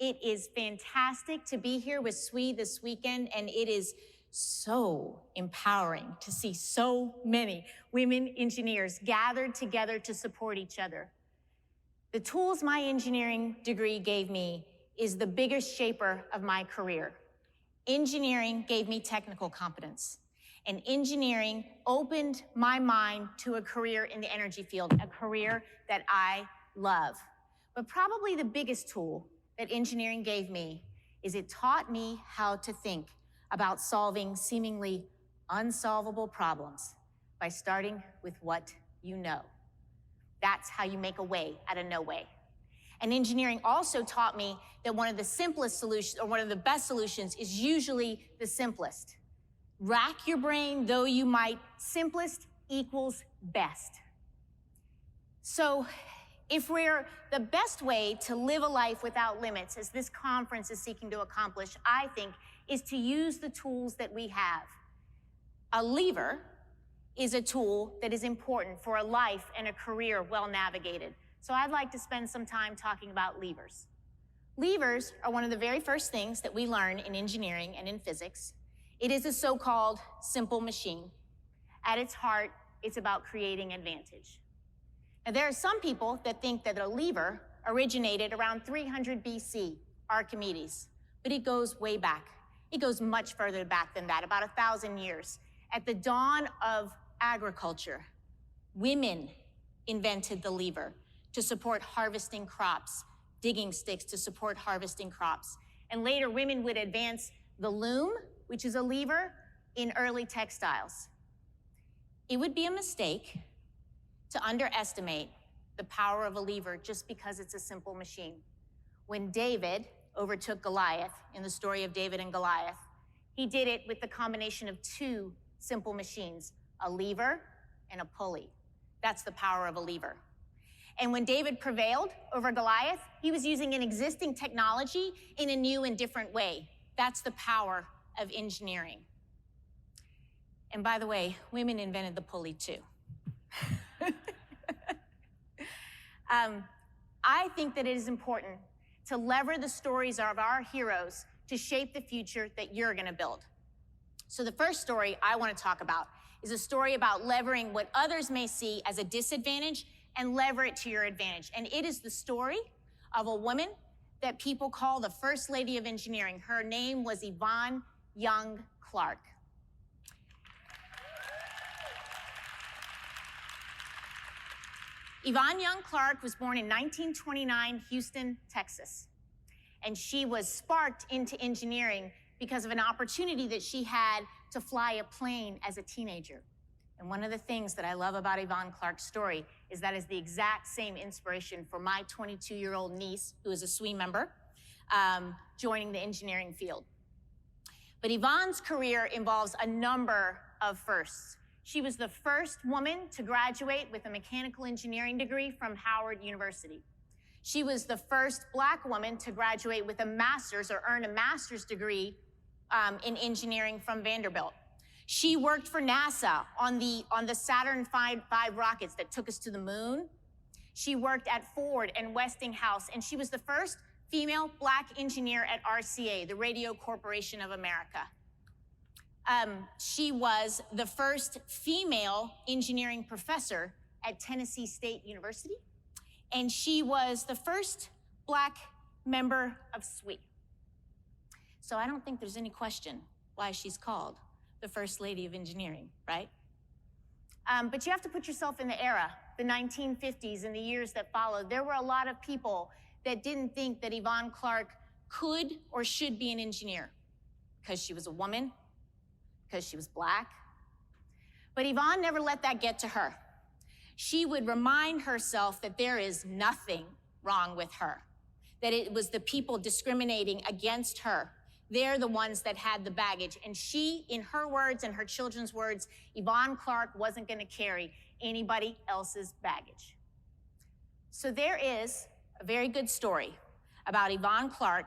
It is fantastic to be here with SWE this weekend, and it is so empowering to see so many women engineers gathered together to support each other. The tools my engineering degree gave me is the biggest shaper of my career. Engineering gave me technical competence, and engineering opened my mind to a career in the energy field, a career that I love. But probably the biggest tool that engineering gave me is it taught me how to think about solving seemingly unsolvable problems by starting with what you know. That's how you make a way out of no way. And engineering also taught me that one of the simplest solutions, or one of the best solutions, is usually the simplest. Rack your brain though you might, simplest equals best. So if we're the best way to live a life without limits, as this conference is seeking to accomplish, I think, is to use the tools that we have. A lever is a tool that is important for a life and a career well navigated. So I'd like to spend some time talking about levers. Levers are one of the very first things that we learn in engineering and in physics. It is a so-called simple machine. At its heart, it's about creating advantage. Now, there are some people that think that a lever originated around 300 BC, Archimedes, but it goes way back. It goes much further back than that, about 1,000 years. At the dawn of agriculture, women invented the lever to support harvesting crops, digging sticks to support harvesting crops. And later, women would advance the loom, which is a lever, in early textiles. It would be a mistake to underestimate the power of a lever just because it's a simple machine. When David overtook Goliath in the story of David and Goliath, he did it with the combination of two simple machines, a lever and a pulley. That's the power of a lever. And when David prevailed over Goliath, he was using an existing technology in a new and different way. That's the power of engineering. And by the way, women invented the pulley too. I think that it is important to lever the stories of our heroes to shape the future that you're going to build. So the first story I want to talk about is a story about levering what others may see as a disadvantage and lever it to your advantage. And it is the story of a woman that people call the First Lady of Engineering. Her name was Yvonne Young Clark. Yvonne Young Clark was born in 1929, Houston, Texas. And she was sparked into engineering because of an opportunity that she had to fly a plane as a teenager. And one of the things that I love about Yvonne Clark's story is that is the exact same inspiration for my 22-year-old niece, who is a SWE member, joining the engineering field. But Yvonne's career involves a number of firsts. She was the first woman to graduate with a mechanical engineering degree from Howard University. She was the first Black woman to graduate with a master's or earn a master's degree in engineering from Vanderbilt. She worked for NASA on the Saturn V rockets that took us to the moon. She worked at Ford and Westinghouse, and she was the first female Black engineer at RCA, the Radio Corporation of America. She was the first female engineering professor at Tennessee State University, and she was the first Black member of SWE. So I don't think there's any question why she's called the First Lady of Engineering, right? But you have to put yourself in the era, the 1950s and the years that followed. There were a lot of people that didn't think that Yvonne Clark could or should be an engineer because she was a woman, because she was Black. But Yvonne never let that get to her. She would remind herself that there is nothing wrong with her, that it was the people discriminating against her. They're the ones that had the baggage. And she, in her words and her children's words, Yvonne Clark wasn't going to carry anybody else's baggage. So there is a very good story about Yvonne Clark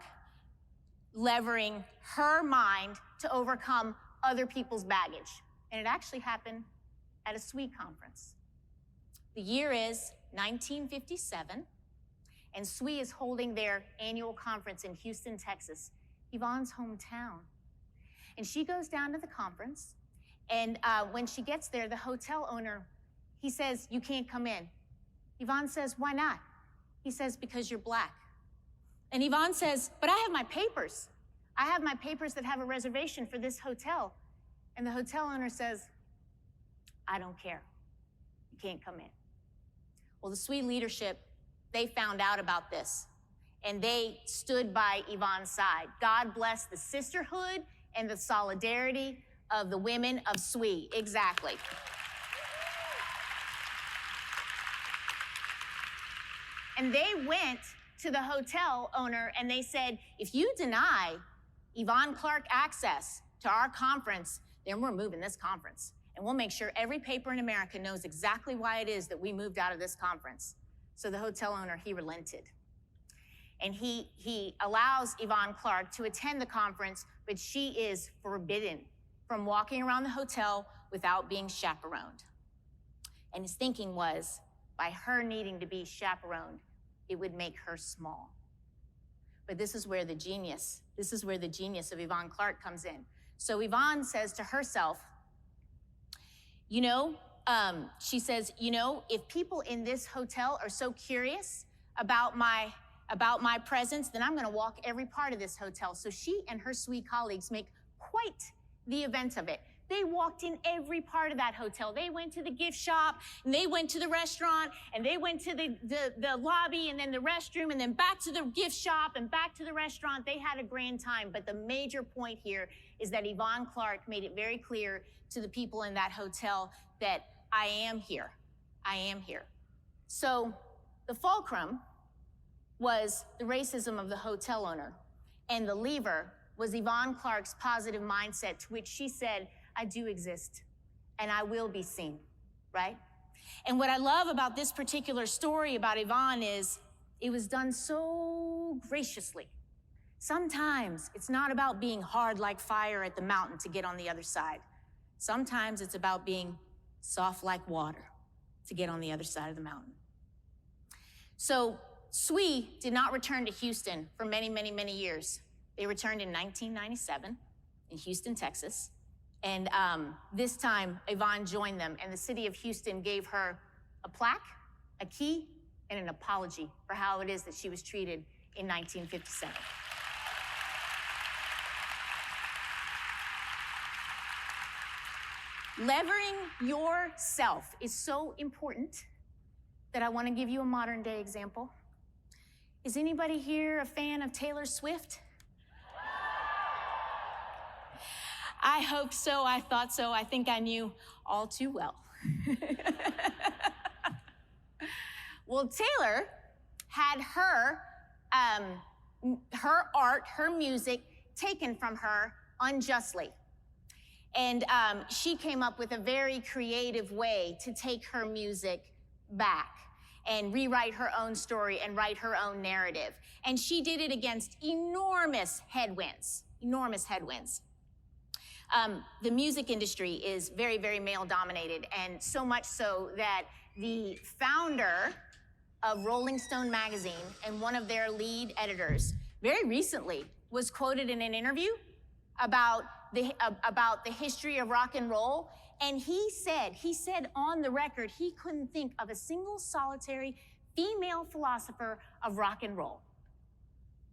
levering her mind to overcome other people's baggage. And it actually happened at a SWE conference. The year is 1957, And SWE is holding their annual conference in Houston, Texas, Yvonne's hometown. And she goes down to the conference, and when she gets there, the hotel owner, he says, "You can't come in." Yvonne says, "Why not?" He says, "Because you're Black." And Yvonne says, "But I have my papers. I have my papers that have a reservation for this hotel." And the hotel owner says, "I don't care. You can't come in." Well, the SWE leadership, they found out about this, and they stood by Yvonne's side. God bless the sisterhood and the solidarity of the women of SWE. Exactly. And they went to the hotel owner and they said, "If you deny Yvonne Clark access to our conference, then we're moving this conference. And we'll make sure every paper in America knows exactly why it is that we moved out of this conference." So the hotel owner, he relented. And he allows Yvonne Clark to attend the conference, but she is forbidden from walking around the hotel without being chaperoned. And his thinking was, by her needing to be chaperoned, it would make her small. But this is where the genius of Yvonne Clark comes in. So Yvonne says to herself, she says, if people in this hotel are so curious about my presence, then I'm going to walk every part of this hotel. So she and her SWE colleagues make quite the event of it. They walked in every part of that hotel. They went to the gift shop, and they went to the restaurant, and they went to the lobby, and then the restroom, and then back to the gift shop, and back to the restaurant. They had a grand time. But the major point here is that Yvonne Clark made it very clear to the people in that hotel that I am here. I am here. So the fulcrum was the racism of the hotel owner, and the lever was Yvonne Clark's positive mindset, to which she said, "I do exist, and I will be seen," right? And what I love about this particular story about Yvonne is it was done so graciously. Sometimes it's not about being hard like fire at the mountain to get on the other side. Sometimes it's about being soft like water to get on the other side of the mountain. So SWE did not return to Houston for many, many, many years. They returned in 1997 in Houston, Texas. And this time, Yvonne joined them, and the city of Houston gave her a plaque, a key, and an apology for how it is that she was treated in 1957. Levering yourself is so important that I want to give you a modern day example. Is anybody here a fan of Taylor Swift? I hope so. I thought so. I think I knew all too well. Well, Taylor had her art, her music taken from her unjustly. And she came up with a very creative way to take her music back and rewrite her own story and write her own narrative. And she did it against enormous headwinds. The music industry is very, very male-dominated, and so much so that the founder of Rolling Stone magazine and one of their lead editors very recently was quoted in an interview about the history of rock and roll, and he said on the record he couldn't think of a single solitary female philosopher of rock and roll.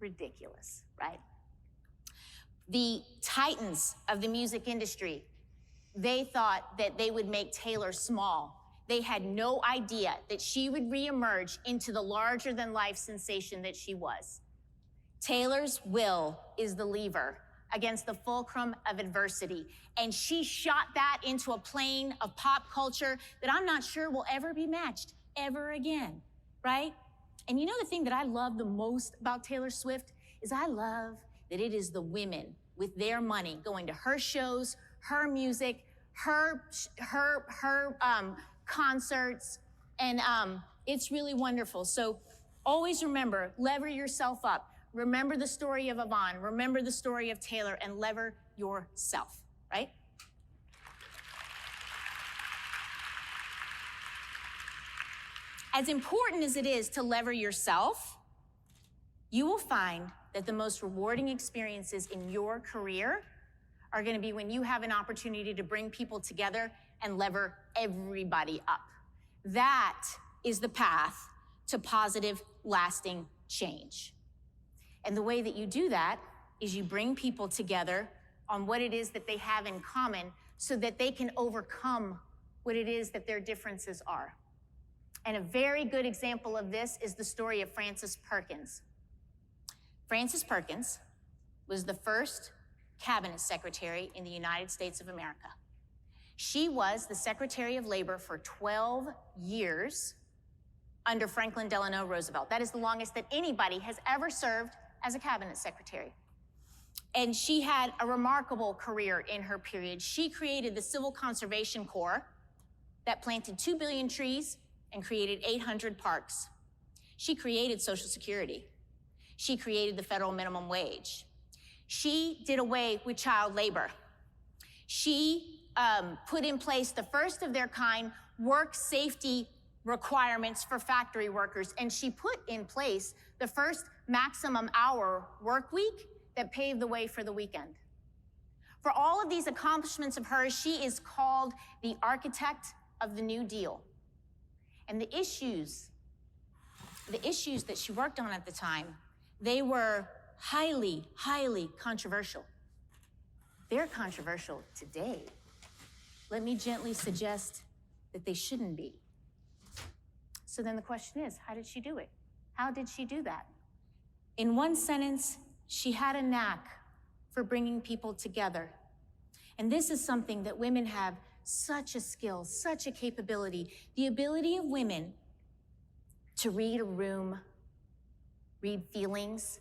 Ridiculous, right? The titans of the music industry, they thought that they would make Taylor small. They had no idea that she would reemerge into the larger-than-life sensation that she was. Taylor's will is the lever against the fulcrum of adversity, and she shot that into a plane of pop culture that I'm not sure will ever be matched ever again, right? And you know the thing that I love the most about Taylor Swift is I love that it is the women with their money going to her shows, her music, her concerts, and it's really wonderful. So always remember, lever yourself up. Remember the story of Yvonne, remember the story of Taylor, and lever yourself, right? As important as it is to lever yourself, You will find that the most rewarding experiences in your career are going to be when you have an opportunity to bring people together and lever everybody up. That is the path to positive, lasting change. And the way that you do that is you bring people together on what it is that they have in common so that they can overcome what it is that their differences are. And a very good example of this is the story of Frances Perkins. Frances Perkins was the first cabinet secretary in the United States of America. She was the Secretary of Labor for 12 years under Franklin Delano Roosevelt. That is the longest that anybody has ever served as a cabinet secretary. And she had a remarkable career in her period. She created the Civil Conservation Corps that planted 2 billion trees and created 800 parks. She created Social Security. She created the federal minimum wage. She did away with child labor. She put in place the first of their kind work safety requirements for factory workers, and she put in place the first maximum hour work week that paved the way for the weekend. For all of these accomplishments of hers, she is called the architect of the New Deal. And the issues that she worked on at the time, they were highly, highly controversial. They're controversial today. Let me gently suggest that they shouldn't be. So then the question is, how did she do it? How did she do that? In one sentence, she had a knack for bringing people together. And this is something that women have such a skill, such a capability, the ability of women to read a room, read feelings,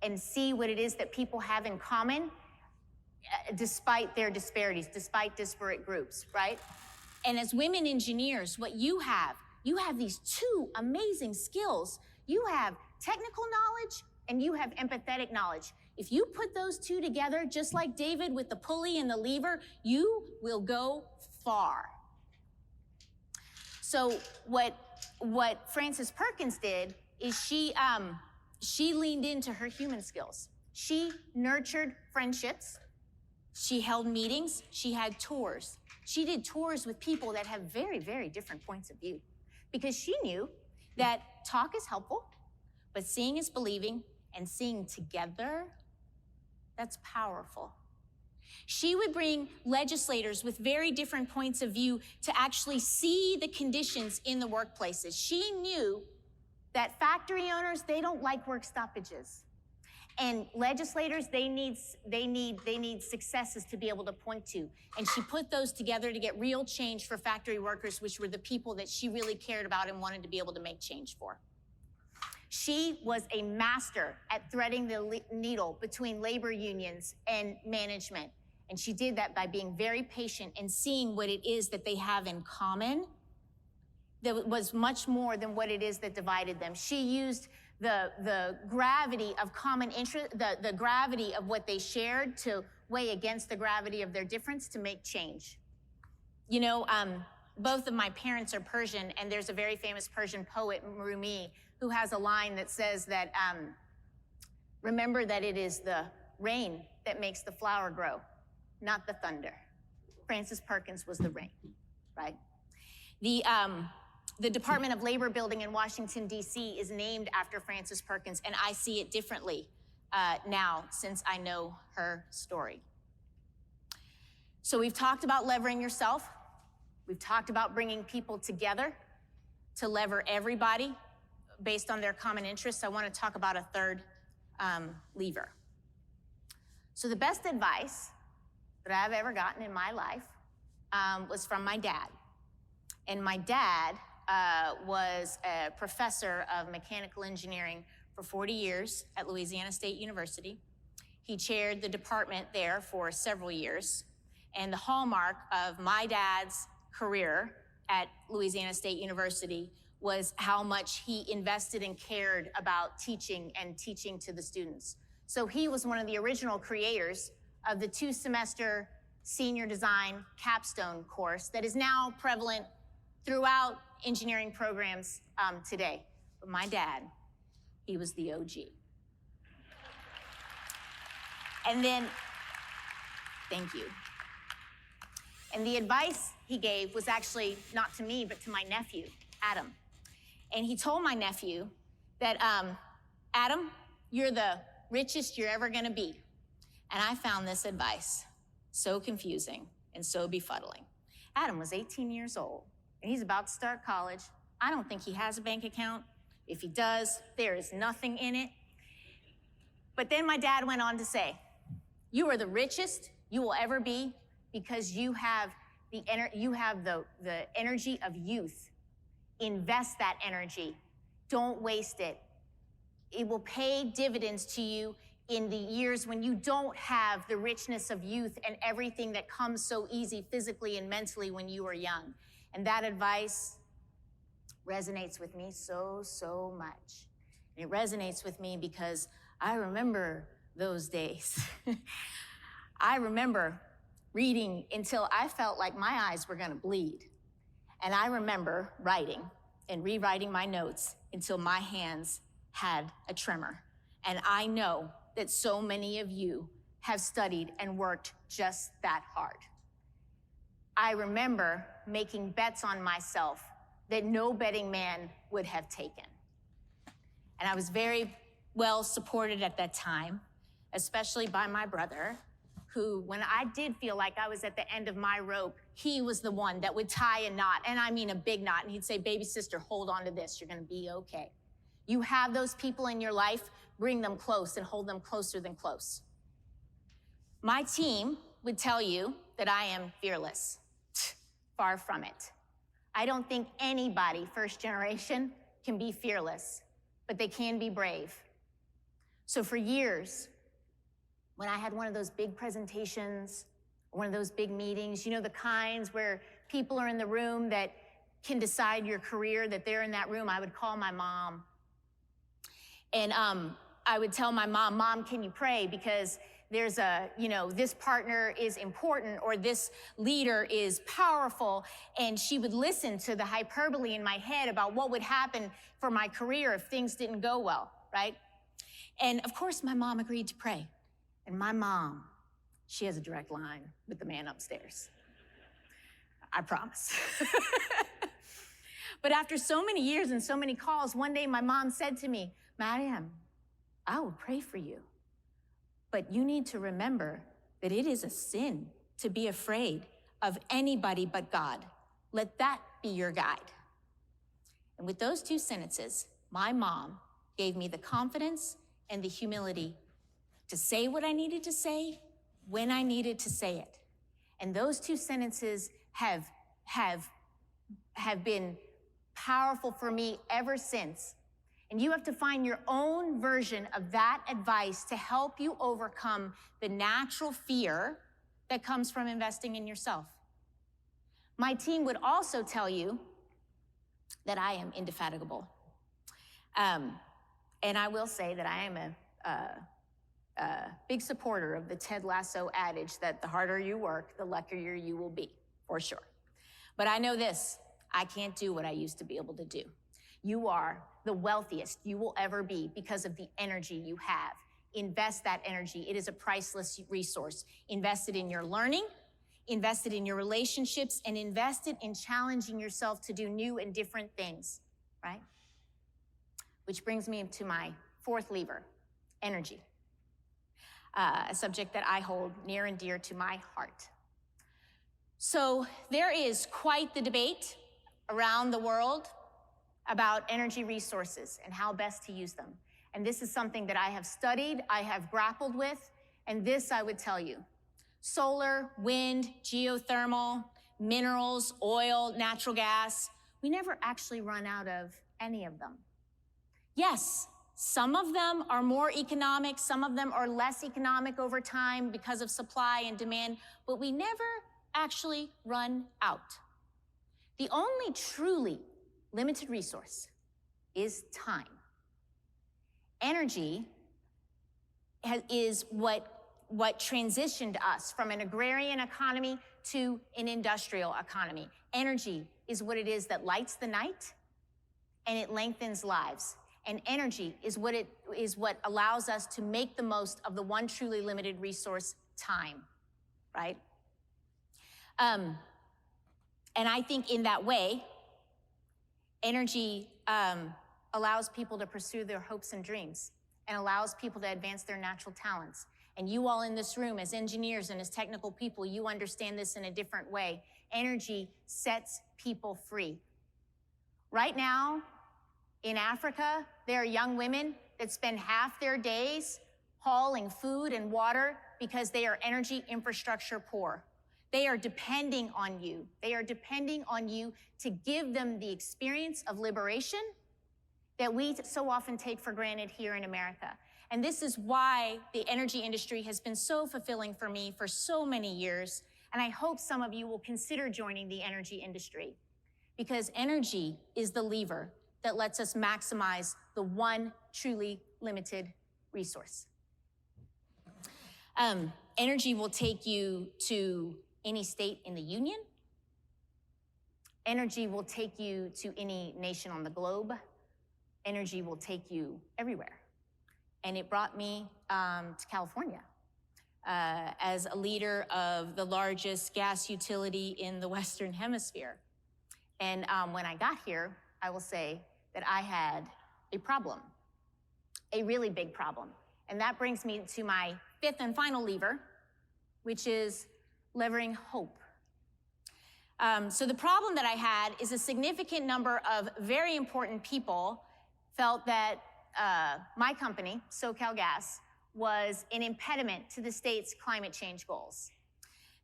and see what it is that people have in common, despite their disparities, despite disparate groups, right? And as women engineers, what you have these two amazing skills. You have technical knowledge and you have empathetic knowledge. If you put those two together, just like David with the pulley and the lever, you will go far. So what Frances Perkins did is she leaned into her human skills. She nurtured friendships. She held meetings. She had tours. She did tours with people that have very, very different points of view, because she knew that talk is helpful, but seeing is believing, and seeing together, that's powerful. She would bring legislators with very different points of view to actually see the conditions in the workplaces. She knew that factory owners, they don't like work stoppages. And legislators, they need successes to be able to point to. And she put those together to get real change for factory workers, which were the people that she really cared about and wanted to be able to make change for. She was a master at threading the needle between labor unions and management. And she did that by being very patient and seeing what it is that they have in common that was much more than what it is that divided them. She used the gravity of common interest, the gravity of what they shared to weigh against the gravity of their difference to make change. You know, both of my parents are Persian, and there's a very famous Persian poet, Rumi, who has a line that says that, remember that it is the rain that makes the flower grow, not the thunder. Frances Perkins was the rain, right? The Department of Labor building in Washington, D.C. is named after Frances Perkins, and I see it differently now since I know her story. So we've talked about levering yourself. We've talked about bringing people together to lever everybody based on their common interests. I want to talk about a third lever. So the best advice that I've ever gotten in my life was from my dad. And my dad was a professor of mechanical engineering for 40 years at Louisiana State University. He chaired the department there for several years. And the hallmark of my dad's career at Louisiana State University was how much he invested and cared about teaching and teaching to the students. So he was one of the original creators of the 2-semester senior design capstone course that is now prevalent throughout engineering programs today. But my dad, he was the OG. And then, thank you. And the advice he gave was actually not to me, but to my nephew, Adam. And he told my nephew that, Adam, you're the richest you're ever gonna be. And I found this advice so confusing and so befuddling. Adam was 18 years old, and he's about to start college. I don't think he has a bank account. If he does, there is nothing in it. But then my dad went on to say, you are the richest you will ever be because you have the energy of youth. Invest that energy. Don't waste it. It will pay dividends to you in the years when you don't have the richness of youth and everything that comes so easy physically and mentally when you are young. And that advice resonates with me so much. And it resonates with me because I remember those days. I remember reading until I felt like my eyes were gonna bleed. And I remember writing and rewriting my notes until my hands had a tremor. And I know that so many of you have studied and worked just that hard. I remember making bets on myself that no betting man would have taken. And I was very well supported at that time, especially by my brother, who, when I did feel like I was at the end of my rope, he was the one that would tie a knot, and I mean a big knot, and he'd say, baby sister, hold on to this, you're gonna be okay. You have those people in your life, bring them close and hold them closer than close. My team would tell you that I am fearless. Far from it. I don't think anybody, first generation, can be fearless, but they can be brave. So for years, when I had one of those big presentations, one of those big meetings, you know, the kinds where people are in the room that can decide your career, that they're in that room, I would call my mom. And I would tell my mom, Mom, can you pray? Because there's this partner is important or this leader is powerful. And she would listen to the hyperbole in my head about what would happen for my career if things didn't go well, right? And of course, my mom agreed to pray. And my mom, she has a direct line with the man upstairs. I promise. But after so many years and so many calls, one day my mom said to me, Maryam, I will pray for you. But you need to remember that it is a sin to be afraid of anybody but God. Let that be your guide. And with those two sentences, my mom gave me the confidence and the humility to say what I needed to say when I needed to say it. And those two sentences have been powerful for me ever since. And you have to find your own version of that advice to help you overcome the natural fear that comes from investing in yourself. My team would also tell you that I am indefatigable. And I will say that I am a big supporter of the Ted Lasso adage that the harder you work, the luckier you will be, for sure. But I know this, I can't do what I used to be able to do. You are the wealthiest you will ever be because of the energy you have. Invest that energy. It is a priceless resource. Invest it in your learning, invest it in your relationships, and invest it in challenging yourself to do new and different things, right? Which brings me to my fourth lever, energy. A subject that I hold near and dear to my heart. So there is quite the debate around the world about energy resources and how best to use them. And this is something that I have studied, I have grappled with, and this I would tell you. Solar, wind, geothermal, minerals, oil, natural gas, we never actually run out of any of them. Yes, some of them are more economic, some of them are less economic over time because of supply and demand, but we never actually run out. The only truly limited resource is time. Energy is what transitioned us from an agrarian economy to an industrial economy. Energy is what it is that lights the night and it lengthens lives. And energy is what allows us to make the most of the one truly limited resource, time, right? And I think in that way, energy allows people to pursue their hopes and dreams and allows people to advance their natural talents. And you all in this room as engineers and as technical people, you understand this in a different way. Energy sets people free. Right now, in Africa, there are young women that spend half their days hauling food and water because they are energy infrastructure poor. They are depending on you. They are depending on you to give them the experience of liberation that we so often take for granted here in America. And this is why the energy industry has been so fulfilling for me for so many years. And I hope some of you will consider joining the energy industry, because energy is the lever that lets us maximize the one truly limited resource. Energy will take you to any state in the union. Energy will take you to any nation on the globe. Energy will take you everywhere. And it brought me to California as a leader of the largest gas utility in the Western Hemisphere. And when I got here, I will say that I had a problem, a really big problem. And that brings me to my fifth and final lever, which is levering hope. So the problem that I had is a significant number of very important people felt that my company, SoCalGas, was an impediment to the state's climate change goals.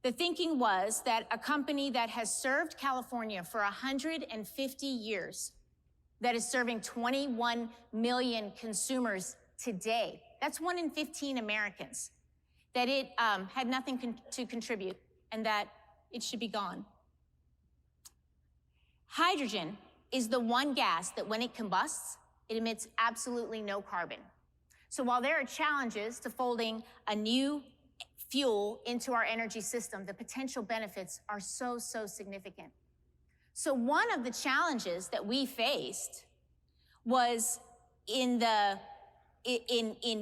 The thinking was that a company that has served California for 150 years, that is serving 21 million consumers today, that's 1 in 15 Americans, that it had nothing to contribute and that it should be gone. Hydrogen is the one gas that when it combusts, it emits absolutely no carbon. So while there are challenges to folding a new fuel into our energy system, the potential benefits are so significant. So one of the challenges that we faced was in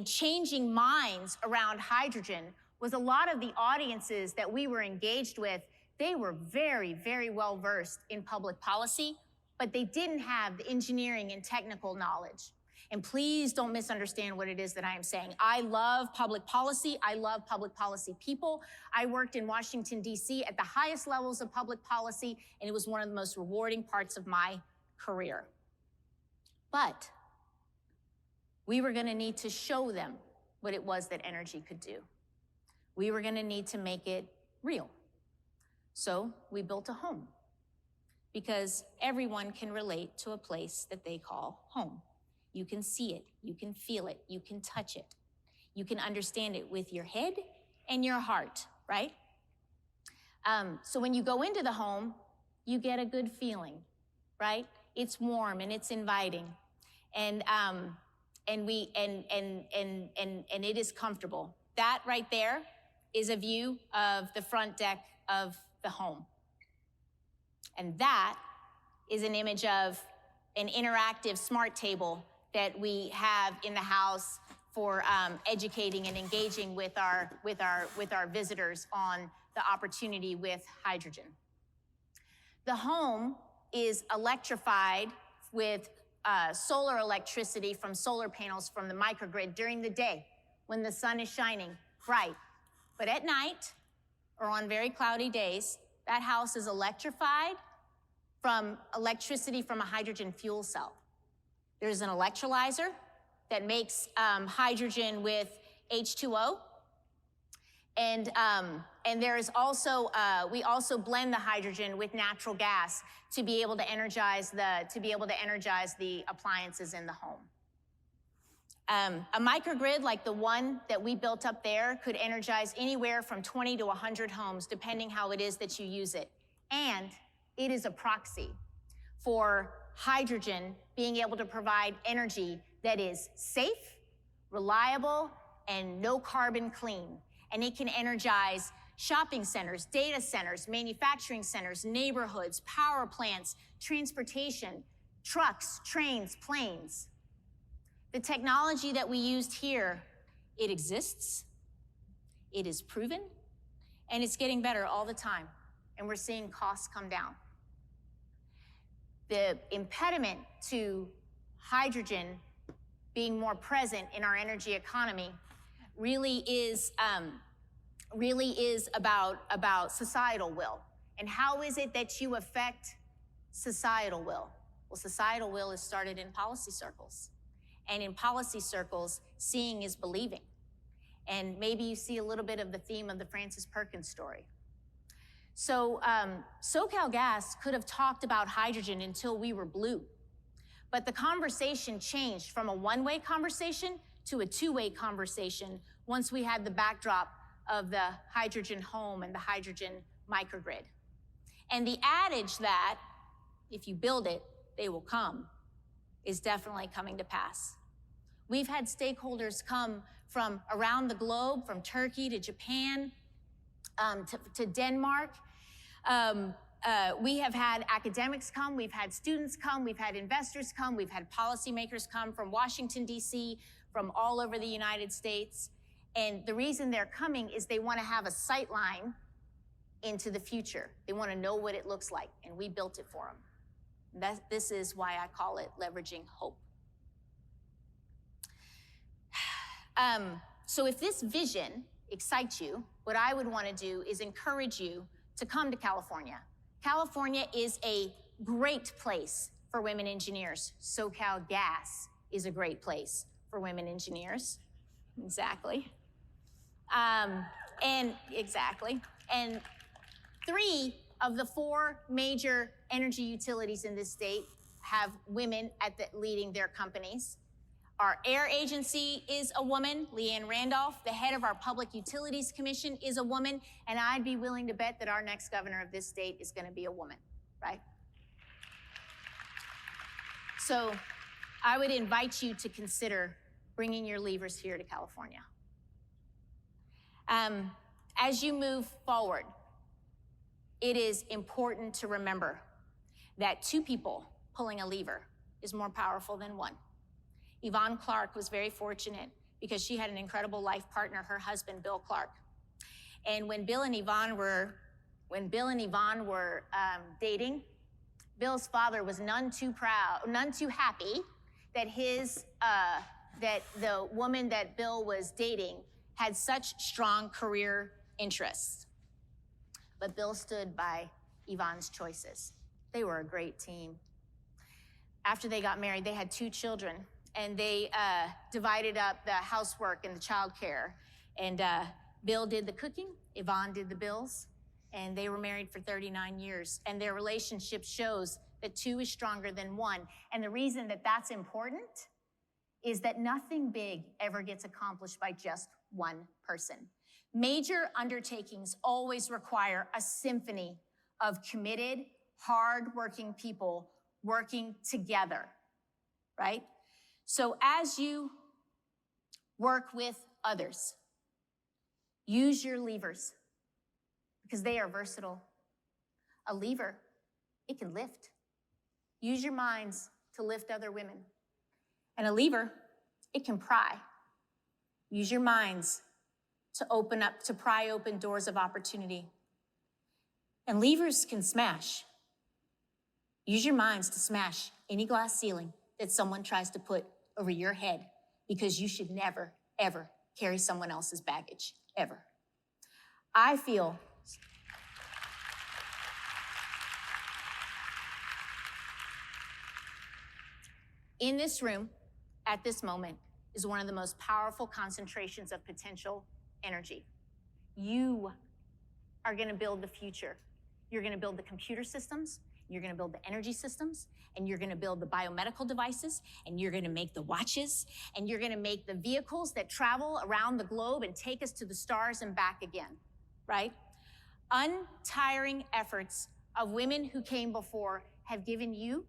changing minds around hydrogen was a lot of the audiences that we were engaged with, they were very well versed in public policy, but they didn't have the engineering and technical knowledge. And please don't misunderstand what it is that I am saying. I love public policy. I love public policy people. I worked in Washington, D.C. at the highest levels of public policy, and it was one of the most rewarding parts of my career. But we were going to need to show them what it was that energy could do. We were going to need to make it real. So we built a home, because everyone can relate to a place that they call home. You can see it, you can feel it, you can touch it. You can understand it with your head and your heart, right? So when you go into the home, you get a good feeling, right? It's warm and it's inviting, and it is comfortable. That right there is a view of the front deck of the home. And that is an image of an interactive smart table that we have in the house for educating and engaging with our visitors on the opportunity with hydrogen. The home is electrified with solar electricity from solar panels from the microgrid during the day when the sun is shining bright. But at night, or on very cloudy days, that house is electrified from electricity from a hydrogen fuel cell. There's an electrolyzer that makes hydrogen with H2O. And there is also, we also blend the hydrogen with natural gas to be able to energize the appliances in the home. A microgrid like the one that we built up there could energize anywhere from 20 to 100 homes, depending how it is that you use it. And it is a proxy for hydrogen being able to provide energy that is safe, reliable, and no carbon clean. And it can energize shopping centers, data centers, manufacturing centers, neighborhoods, power plants, transportation, trucks, trains, planes. The technology that we used here, it exists, it is proven, and it's getting better all the time. And we're seeing costs come down. The impediment to hydrogen being more present in our energy economy really is about societal will. And how is it that you affect societal will? Well, societal will is started in policy circles. And in policy circles, seeing is believing. And maybe you see a little bit of the theme of the Francis Perkins story. So SoCal Gas could have talked about hydrogen until we were blue. But the conversation changed from a one-way conversation to a two-way conversation once we had the backdrop of the hydrogen home and the hydrogen microgrid. And the adage that if you build it, they will come is definitely coming to pass. We've had stakeholders come from around the globe, from Turkey to Japan, to Denmark. We have had academics come, we've had students come, we've had investors come, we've had policymakers come from Washington, D.C., from all over the United States. And the reason they're coming is they want to have a sight line into the future. They want to know what it looks like, and we built it for them. This is why I call it leveraging hope. So if this vision excites you, what I would want to do is encourage you to come to California. California is a great place for women engineers. SoCal Gas is a great place for women engineers. Exactly. And 3 of the 4 major energy utilities in this state have women leading their companies. Our air agency is a woman, Leanne Randolph. The head of our Public Utilities Commission is a woman, and I'd be willing to bet that our next governor of this state is going to be a woman, right? So I would invite you to consider bringing your levers here to California. As you move forward, it is important to remember that 2 people pulling a lever is more powerful than 1. Yvonne Clark was very fortunate because she had an incredible life partner, her husband, Bill Clark. And when Bill and Yvonne were dating, Bill's father was none too happy that that the woman that Bill was dating had such strong career interests. But Bill stood by Yvonne's choices. They were a great team. After they got married, they had 2 children. And they divided up the housework and the childcare. And Bill did the cooking, Yvonne did the bills, and they were married for 39 years. And their relationship shows that 2 is stronger than 1. And the reason that that's important is that nothing big ever gets accomplished by just 1 person. Major undertakings always require a symphony of committed, hard-working people working together, right? So as you work with others, use your levers because they are versatile. A lever, it can lift. Use your minds to lift other women. And a lever, it can pry. Use your minds to pry open doors of opportunity. And levers can smash. Use your minds to smash any glass ceiling that someone tries to put over your head, because you should never, ever carry someone else's baggage, ever. I feel in this room, at this moment, is one of the most powerful concentrations of potential energy. You are going to build the future. You're going to build the computer systems, you're going to build the energy systems, and you're going to build the biomedical devices, and you're going to make the watches, and you're going to make the vehicles that travel around the globe and take us to the stars and back again, right? Untiring efforts of women who came before have given you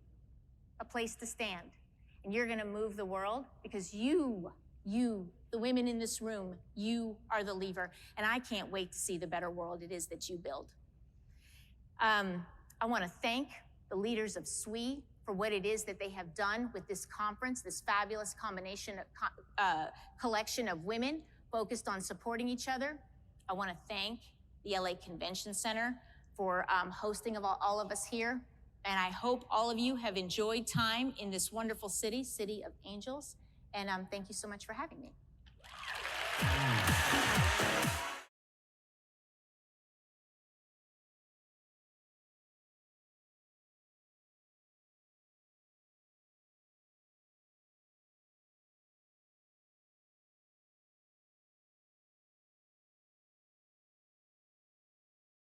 a place to stand. And you're going to move the world because you, the women in this room, you are the lever. And I can't wait to see the better world it is that you build. I want to thank the leaders of SWE for what it is that they have done with this conference, this fabulous combination, collection of women focused on supporting each other. I want to thank the LA Convention Center for hosting all of us here. And I hope all of you have enjoyed time in this wonderful city, City of Angels. And thank you so much for having me.